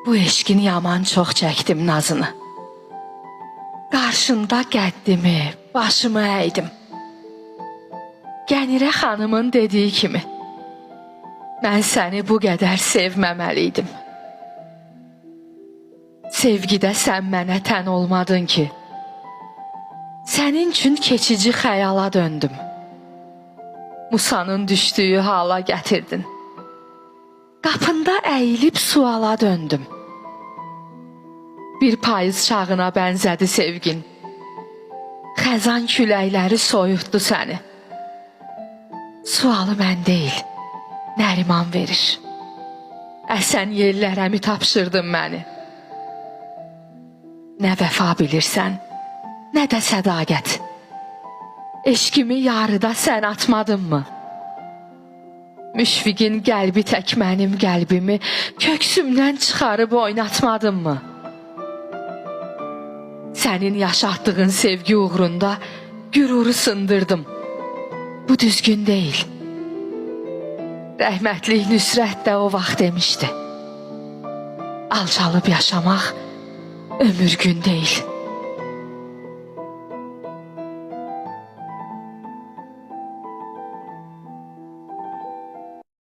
Bu eşkin yaman çox çəkdim nazını. Qarşında qəddimi, başımı əydim. Qənirə xanımın dediyi kimi, mən səni bu qədər sevməməliydim. Sevgidə sən mənə tən olmadın ki, sənin üçün keçici xəyala döndüm. Musanın düşdüyü hala gətirdin. Qapında əyilib suala döndüm. Bir payız çağına bənzədi sevgin. Xəzan küləkləri soyutdu səni. Sualı mən deyil, Nəriman verir. Əsən yellərə mi tapşırdın məni? Nə vəfa bilirsən, nə də sədaqət. Eşkimi yarıda sən atmadın mı? Müşfiqin qəlbi tək mənim qəlbimi köksümdən çıxarıb oynatmadın mı? Sənin yaşatdığın sevgi uğrunda qüruru sındırdım. Bu düzgün deyil. Rəhmətlik Nüsrət də o vaxt demişdi. Alçalıb yaşamaq ömür gün deyil.